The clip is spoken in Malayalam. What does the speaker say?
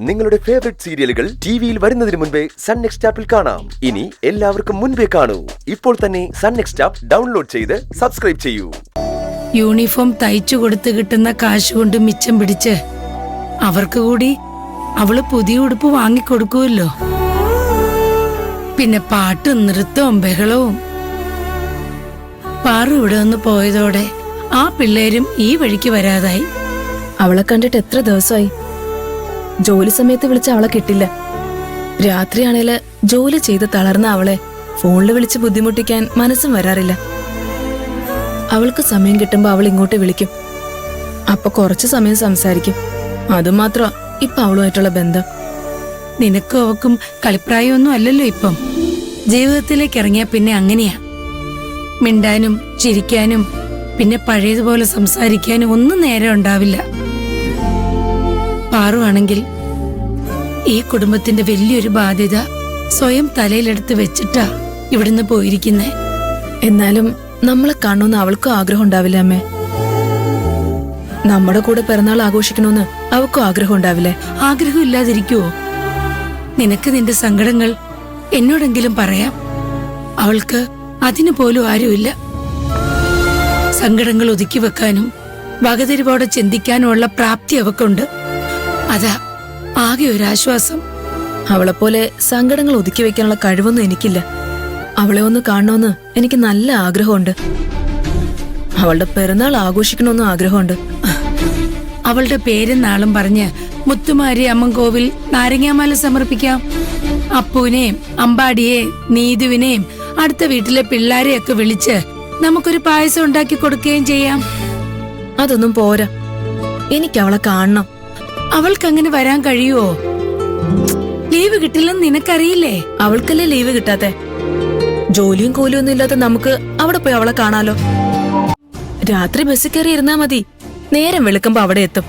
നിങ്ങളുടെ ഫേവറേറ്റ് സീരിയലുകൾ ടിവിയിൽ വരുന്നതിന് മുൻപേ സൺ നെക്സ്റ്റ് ആപ്പിൽ കാണാം. ഇനി എല്ലാവർക്കും മുൻപേ കാണൂ. ഇപ്പോൾ തന്നെ സൺ നെക്സ്റ്റ് ആപ്പ് ഡൗൺലോഡ് ചെയ്ത് സബ്സ്ക്രൈബ് ചെയ്യൂ. യൂണിഫോം തയ്ച്ചു കൊടുത്ത് കിട്ടുന്ന കാശ് കൊണ്ട് മിച്ചം പിടിച്ച് അവർക്ക് കൂടി അവള് പുതിയ ഉടുപ്പ് വാങ്ങിക്കൊടുക്കുമല്ലോ. പിന്നെ പാട്ടും നൃത്തവും ബഹളവും. പാറു ഇവിടെ നിന്ന് പോയതോടെ ആ പിള്ളേരും ഈ വഴിക്ക് വരാതായി. അവളെ കണ്ടിട്ട് എത്ര ദിവസമായി. ജോലി സമയത്ത് വിളിച്ച അവളെ കിട്ടില്ല. രാത്രിയാണേല് ജോലി ചെയ്ത് തളർന്ന അവളെ ഫോണിൽ വിളിച്ച് ബുദ്ധിമുട്ടിക്കാൻ മനസ്സും വരാറില്ല. അവൾക്ക് സമയം കിട്ടുമ്പോ അവൾ ഇങ്ങോട്ട് വിളിക്കും. അപ്പൊ കുറച്ചു സമയം സംസാരിക്കും. അതുമാത്രമാ ഇപ്പൊ അവളുമായിട്ടുള്ള ബന്ധം. നിനക്കും അവക്കും കളിപ്രായമൊന്നും അല്ലല്ലോ ഇപ്പം. ജീവിതത്തിലേക്ക് ഇറങ്ങിയ പിന്നെ അങ്ങനെയാ. മിണ്ടാനും ചിരിക്കാനും പിന്നെ പഴയതുപോലെ സംസാരിക്കാനും ഒന്നും നേരം ഉണ്ടാവില്ല. പാറുവാണെങ്കിൽ ഈ കുടുംബത്തിന്റെ വലിയൊരു ബാധ്യത സ്വയം തലയിലെടുത്ത് വെച്ചിട്ടാ ഇവിടുന്ന് പോയിരിക്കുന്നേ. എന്നാലും നമ്മളെ കാണണമെന്ന് അവൾക്കും ആഗ്രഹം ഉണ്ടാവില്ല അമ്മേ. നമ്മുടെ കൂടെ പിറന്നാൾ ആഘോഷിക്കണമെന്ന് അവൾക്കും ആഗ്രഹം ഉണ്ടാവില്ലേ? ആഗ്രഹം ഇല്ലാതിരിക്കുവോ? നിനക്ക് നിന്റെ സങ്കടങ്ങൾ എന്നോടെങ്കിലും പറയാം. അവൾക്ക് അതിനു പോലും ആരുമില്ല. സങ്കടങ്ങൾ ഒതുക്കി വെക്കാനും വകതിരിവോടെ ചിന്തിക്കാനുമുള്ള പ്രാപ്തി അവക്കുണ്ട്. അതാ ആകെ ഒരു ആശ്വാസം. അവളെപ്പോലെ സങ്കടങ്ങൾ ഒതുക്കി വെക്കാനുള്ള കഴിവൊന്നും എനിക്കില്ല. അവളെ ഒന്ന് കാണണമെന്ന് എനിക്ക് നല്ല ആഗ്രഹമുണ്ട്. അവളുടെ പിറന്നാൾ ആഘോഷിക്കണമെന്നും ആഗ്രഹമുണ്ട്. അവളുടെ പേരും നാളും പറഞ്ഞ് മുത്തുമാരി അമ്മൻകോവിൽ നാരങ്ങാമാല സമർപ്പിക്കാം. അപ്പുവിനെയും അമ്പാടിയെയും നീതുവിനെയും അടുത്ത വീട്ടിലെ പിള്ളാരെയൊക്കെ വിളിച്ച് നമുക്കൊരു പായസം ഉണ്ടാക്കി കൊടുക്കുകയും ചെയ്യാം. അതൊന്നും പോരാ, എനിക്ക് അവളെ കാണണം. അവൾക്ക് അങ്ങനെ വരാൻ കഴിയുവോ? ലീവ് കിട്ടില്ലെന്ന് നിനക്കറിയില്ലേ? അവൾക്കല്ലേ ലീവ് കിട്ടാത്തെ? ജോലിയും കൂലിയും ഒന്നും ഇല്ലാത്ത നമുക്ക് അവിടെ പോയി അവളെ കാണാലോ. രാത്രി ബസ്സിൽ കയറി ഇരുന്നാ മതി, നേരം വെളുക്കുമ്പോ അവിടെ എത്തും.